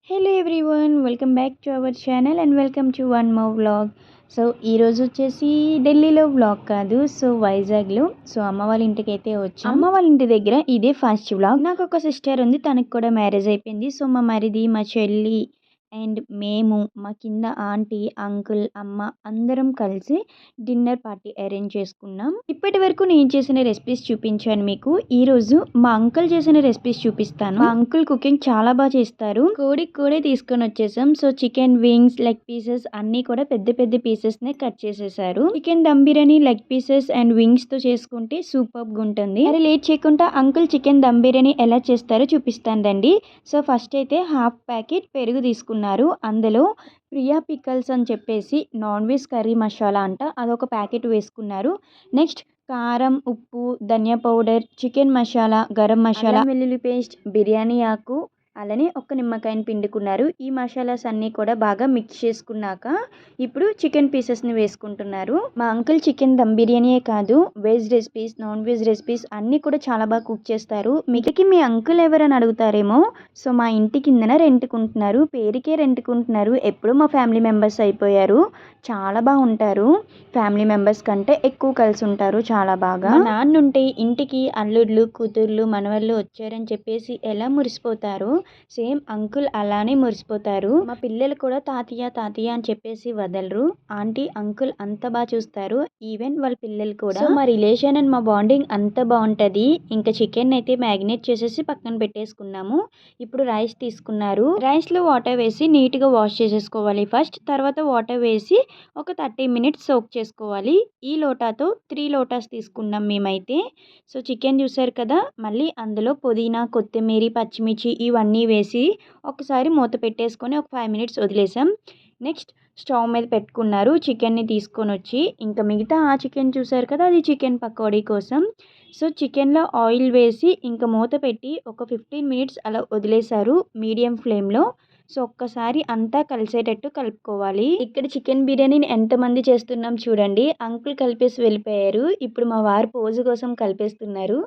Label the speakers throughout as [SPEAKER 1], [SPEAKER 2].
[SPEAKER 1] Hello everyone, welcome back to our channel and welcome to one more vlog. So ఈరోజు వచ్చేసి ఢిల్లీలో vlog కాదు, so వైజాగ్లో. So అమ్మ వాళ్ళ ఇంటికి అయితే వచ్చాం. అమ్మ వాళ్ళ ఇంటి దగ్గర ఇదే ఫస్ట్ వ్లాగ్. నాకు ఒక సిస్టర్ ఉంది, తనకి కూడా మ్యారేజ్ అయిపోయింది. సో మా మరిది, మా చెల్లి అండ్ మేము, మా కింద ఆంటీ, అంకుల్, అమ్మ అందరం కలిసి డిన్నర్ పార్టీ అరేంజ్ చేసుకున్నాం. ఇప్పటి వరకు నేను చేసిన రెసిపీస్ చూపించాను మీకు. ఈ రోజు మా అంకుల్ చేసిన రెసిపీస్ చూపిస్తాను. మా అంకుల్ కుకింగ్ చాలా బాగా చేస్తారు. కోడికి కూడా తీసుకొని వచ్చేసాం. So chicken wings, leg pieces అన్ని కూడా పెద్ద పెద్ద పీసెస్ నే కట్ చేసేసారు. Chicken dum biryani leg pieces and wings తో చేసుకుంటే సూపర్ గా ఉంటుంది. మరి లేట్ చేయకుండా అంకుల్ చికెన్ దమ్ బిర్యానీ ఎలా చేస్తారో చూపిస్తాను రండి. సో ఫస్ట్ అయితే హాఫ్ ప్యాకెట్ పెరుగు తీసుకున్నారు. అందులో ప్రియా పికల్స్ అని చెప్పేసి నాన్ వెజ్ కర్రీ మసాలా అంట, అదొక ప్యాకెట్ వేసుకున్నారు. నెక్స్ట్ కారం, ఉప్పు, ధనియా పౌడర్, చికెన్ మసాలా, గరం మసాలా, వెల్లుల్లి పేస్ట్, బిర్యానీ ఆకు, అలానే ఒక నిమ్మకాయని పిండుకున్నారు. ఈ మసాలాస్ అన్నీ కూడా బాగా మిక్స్ చేసుకున్నాక ఇప్పుడు చికెన్ పీసెస్ని వేసుకుంటున్నారు. మా అంకుల్ చికెన్ దమ్ బిర్యానీయే కాదు, veg recipes, non veg recipes అన్నీ కూడా చాలా బాగా కుక్ చేస్తారు. మీకు మీ అంకుల్ ఎవరని అడుగుతారేమో. సో మా ఇంటి కిందన రెంట్కుంటున్నారు, పేరుకే రెంట్కుంటున్నారు. ఎప్పుడు మా ఫ్యామిలీ మెంబర్స్ అయిపోయారు. చాలా బాగుంటారు, ఫ్యామిలీ మెంబర్స్ కంటే ఎక్కువ కలిసి ఉంటారు చాలా బాగా. మా నాన్న ఉంటే ఇంటికి అల్లుళ్ళు, కూతుర్లు, మనవళ్ళు వచ్చారని చెప్పేసి ఎలా మురిసిపోతారు, సేమ్ అంకుల్ అలానే మురిసిపోతారు. మా పిల్లలు కూడా తాతయ్య తాతయ్య అని చెప్పేసి వదలరు. ఆంటీ, అంకుల్ అంత బాగా చూస్తారు, ఈవెన్ వాళ్ళ పిల్లలు కూడా. సో మా రిలేషన్ అండ్ మా బాండింగ్ అంత బాగుంటది. ఇంకా చికెన్ అయితే మ్యాగ్నేట్ చేసేసి పక్కన పెట్టేసుకున్నాము. ఇప్పుడు రైస్ తీసుకున్నారు. రైస్ లో వాటర్ వేసి నీట్ గా వాష్ చేసేసుకోవాలి ఫస్ట్. తర్వాత వాటర్ వేసి ఒక 30 మినిట్స్ సోక్ చేసుకోవాలి. ఈ లోటాతో 3 లోటాస్ తీసుకున్నాం మేమైతే. సో చికెన్ చూసారు కదా, మళ్ళీ అందులో పుదీనా, కొత్తిమీర, పచ్చిమిర్చి ఇవన్నీ వేసి ఒకసారి మూత పెట్టేసుకొని ఒక 5 మినిట్స్ వదిలేసాం. నెక్స్ట్ స్టవ్ మీద పెట్టుకున్నారు. చికెన్ని తీసుకొని వచ్చి ఇంకా మిగతా ఆ చికెన్ చూసారు కదా, అది చికెన్ పకోడీ కోసం. సో చికెన్లో ఆయిల్ వేసి ఇంకా మూత పెట్టి ఒక 15 మినిట్స్ అలా వదిలేశారు మీడియం ఫ్లేమ్లో. సో ఒక్కసారి అంతా కలిసేటట్టు కలుపుకోవాలి. ఇక్కడ చికెన్ బిర్యానీని ఎంతమంది చేస్తున్నాం చూడండి. అంకుల్ కలిపేసి వెళ్ళిపోయారు. ఇప్పుడు మా వారు పోజు కోసం కలిపేస్తున్నారు.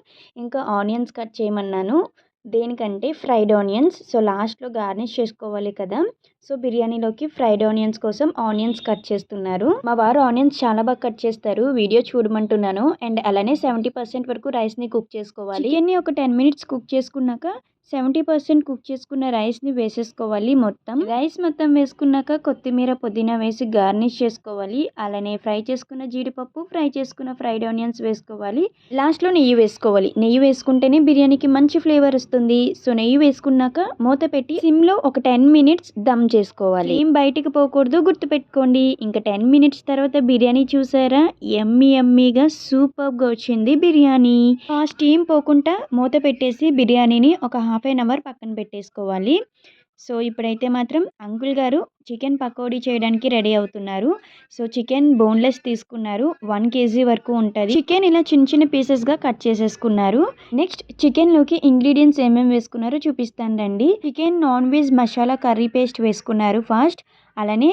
[SPEAKER 1] ఇంకా ఆనియన్స్ కట్ చేయమన్నాను. దేనికంటే ఫ్రైడ్ ఆనియన్స్. సో లాస్ట్లో గార్నిష్ చేసుకోవాలి కదా. సో బిర్యానీలోకి ఫ్రైడ్ ఆనియన్స్ కోసం ఆనియన్స్ కట్ చేస్తున్నారు. మా వారు ఆనియన్స్ చాలా బాగా కట్ చేస్తారు, వీడియో చూడమంటున్నాను. అండ్ అలానే 70% వరకు రైస్ని కుక్ చేసుకోవాలి. చికెన్ని ఒక 10 మినిట్స్ కుక్ చేసుకున్నాక 70% కుక్ చేసుకున్న రైస్ని వేసేసుకోవాలి. రైస్ మొత్తం వేసుకున్నాక కొత్తిమీర, పుదీనా వేసి గార్నిష్ చేసుకోవాలి. అలానే ఫ్రై చేసుకున్న జీడిపప్పు, ఫ్రై చేసుకున్న ఫ్రైడ్ ఆనియన్స్ వేసుకోవాలి. లాస్ట్లో నెయ్యి వేసుకోవాలి. నెయ్యి వేసుకుంటేనే బిర్యానీకి మంచి ఫ్లేవర్ వస్తుంది. సో నెయ్యి వేసుకున్నాక మూత పెట్టి సిమ్లో ఒక 10 మినిట్స్ దమ్ చేసుకోవాలి. ఏం బయటికి పోకూడదు, గుర్తుపెట్టుకోండి. ఇంకా 10 మినిట్స్ తర్వాత బిర్యానీ చూసారా, ఎమ్మీగా సూపర్గా వచ్చింది బిర్యానీ. ఆ స్టీమ్ పోకుండా మూత పెట్టేసి బిర్యానీని ఒక హాఫ్ అన్ అవర్ పక్కన పెట్టేసుకోవాలి. సో ఇప్పుడైతే మాత్రం అంకుల్ గారు చికెన్ పకోడీ చేయడానికి రెడీ అవుతున్నారు. సో చికెన్ బోన్లెస్ తీసుకున్నారు, 1 kg వరకు ఉంటుంది. చికెన్ ఇలా చిన్న చిన్న పీసెస్గా కట్ చేసేసుకున్నారు. నెక్స్ట్ చికెన్లోకి ఇంగ్రీడియంట్స్ ఏమేమి వేసుకున్నారో చూపిస్తాను రండి. Chicken non veg masala curry paste వేసుకున్నారు ఫస్ట్. అలానే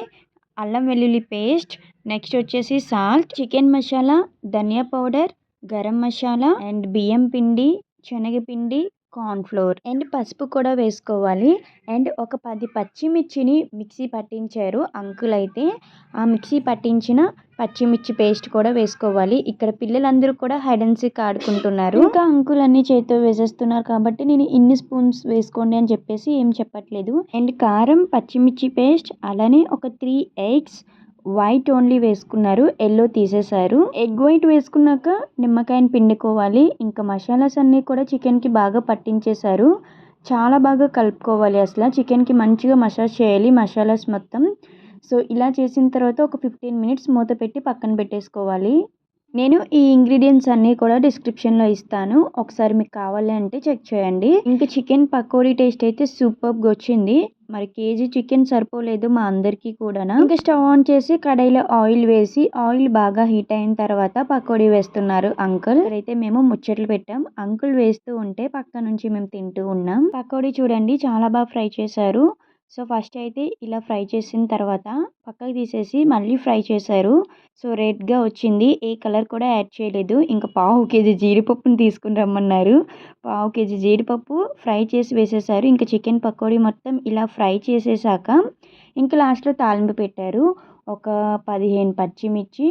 [SPEAKER 1] అల్లం వెల్లుల్లి పేస్ట్, నెక్స్ట్ వచ్చేసి salt, chicken masala, dhania powder, garam masala and బియ్యం పిండి, శనగపిండి, కార్న్ఫ్లోర్ అండ్ పసుపు కూడా వేసుకోవాలి. అండ్ ఒక 10 పచ్చిమిర్చిని మిక్సీ పట్టించారు అంకుల్ అయితే. ఆ మిక్సీ పట్టించిన పచ్చిమిర్చి పేస్ట్ కూడా వేసుకోవాలి. ఇక్కడ పిల్లలందరూ కూడా హైడ్ అండ్ సీక్ ఆడుకుంటున్నారు. ఇంకా అంకుల్ అన్ని చేతితో వేసేస్తున్నారు కాబట్టి నేను ఇన్ని స్పూన్స్ వేసుకోండి అని చెప్పేసి ఏం చెప్పట్లేదు. అండ్ కారం, పచ్చిమిర్చి పేస్ట్, అలానే ఒక 3 ఎగ్స్ వైట్ ఓన్లీ వేసుకున్నారు, ఎల్లో తీసేశారు. ఎగ్ వైట్ వేసుకున్నాక నిమ్మకాయని పిండుకోవాలి. ఇంకా మసాలాస్ అన్నీ కూడా చికెన్కి బాగా పట్టించేశారు. చాలా బాగా కలుపుకోవాలి. అసలు చికెన్కి మంచిగా మసాజ్ చేయాలి మసాలాస్ మొత్తం. సో ఇలా చేసిన తర్వాత ఒక 15 మినిట్స్ మూత పెట్టి పక్కన పెట్టేసుకోవాలి. నేను ఈ ఇంగ్రీడియంట్స్ అన్నీ కూడా డిస్క్రిప్షన్లో ఇస్తాను, ఒకసారి మీకు కావాలి అంటే చెక్ చేయండి. ఇంకా చికెన్ పకోడీ టేస్ట్ అయితే సూపర్గా వచ్చింది. మరి కేజీ చికెన్ సరిపోలేదు మా అందరికీ కూడా. ఇంకా స్టవ్ ఆన్ చేసి కడాయిలో ఆయిల్ వేసి ఆయిల్ బాగా హీట్ అయిన తర్వాత పకోడీ వేస్తున్నారు అంకుల్. ఇక్కడైతే మేము ముచ్చట్లు పెట్టాం, అంకుల్ వేస్తూ ఉంటే పక్క నుంచి మేము తింటూ ఉన్నాం. పకోడీ చూడండి చాలా బాగా ఫ్రై చేశారు. సో ఫస్ట్ అయితే ఇలా ఫ్రై చేసిన తర్వాత పక్కకు తీసేసి మళ్ళీ ఫ్రై చేశారు. సో రెడ్గా వచ్చింది. ఏ కలర్ కూడా యాడ్ చేయలేదు. ఇంకా పావు కేజీ జీడిపప్పుని తీసుకుని రమ్మన్నారు. పావు కేజీ జీడిపప్పు ఫ్రై చేసి వేసేసారు. ఇంకా చికెన్ పకోడీ మొత్తం ఇలా ఫ్రై చేసేసాక ఇంకా లాస్ట్లో తాలింపు పెట్టారు. ఒక 15 పచ్చిమిర్చి,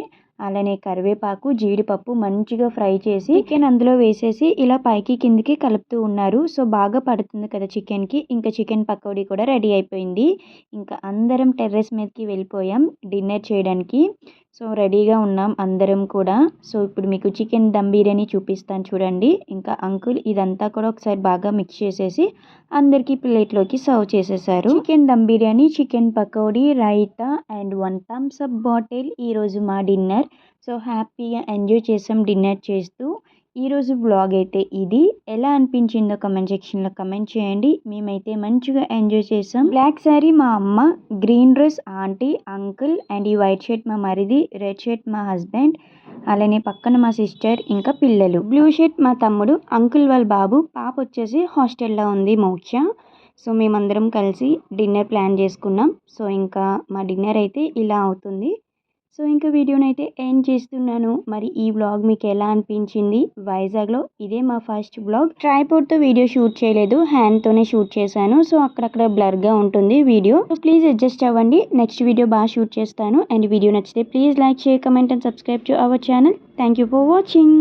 [SPEAKER 1] అలానే కరివేపాకు, జీడిపప్పు మంచిగా ఫ్రై చేసి చికెన్ అందులో వేసేసి ఇలా పైకి కిందికి కలుపుతూ ఉన్నారు. సో బాగా పడుతుంది కదా చికెన్కి. ఇంకా చికెన్ పకోడీ కూడా రెడీ అయిపోయింది. ఇంకా అందరం టెర్రస్ మీదకి వెళ్ళిపోయాం డిన్నర్ చేయడానికి. సో రెడీగా ఉన్నాం అందరం కూడా. సో ఇప్పుడు మీకు చికెన్ దమ్ బిర్యానీ చూపిస్తాను చూడండి. ఇంకా అంకుల్ ఇదంతా కూడా ఒకసారి బాగా మిక్స్ చేసేసి అందరికీ ప్లేట్లోకి సర్వ్ చేసేసారు. Chicken dum biryani, chicken pakodi, raita and 1 Thums Up bottle ఈరోజు మా డిన్నర్. సో హ్యాపీగా ఎంజాయ్ చేసాం డిన్నర్ చేస్తూ. ఈరోజు వ్లాగ్ అయితే ఇది. ఎలా అనిపించిందో కమెంట్ సెక్షన్లో కమెంట్ చేయండి. మేమైతే మంచిగా ఎంజాయ్ చేసాం. బ్లాక్ శారీ మా అమ్మ, green dress aunty, uncle and ఈ వైట్ షర్ట్ మా మరిది, రెడ్ షర్ట్ మా హస్బెండ్, అలానే పక్కన మా సిస్టర్ ఇంకా పిల్లలు. బ్లూ షర్ట్ మా తమ్ముడు, అంకుల్ వాళ్ళ బాబు, పాప వచ్చేసి హాస్టల్లో ఉంది మోక్ష. సో మేమందరం కలిసి డిన్నర్ ప్లాన్ చేసుకున్నాం. సో ఇంకా మా డిన్నర్ అయితే ఇలా అవుతుంది. సో ఇంకా వీడియోనైతే ఎండ్ చేస్తున్నాను. మరి ఈ వ్లాగ్ మీకు ఎలా అనిపించింది? వైజాగ్లో ఇదే మా ఫస్ట్ వ్లాగ్. ట్రైపాడ్తో వీడియో షూట్ చేయలేదు, హ్యాండ్తోనే షూట్ చేశాను. సో అక్కడక్కడ బ్లర్గా ఉంటుంది వీడియో. సో ప్లీజ్ అడ్జస్ట్ అవ్వండి. నెక్స్ట్ వీడియో బాగా షూట్ చేస్తాను. అండ్ వీడియో నచ్చితే please like, share, comment and subscribe to our channel. Thank you for watching.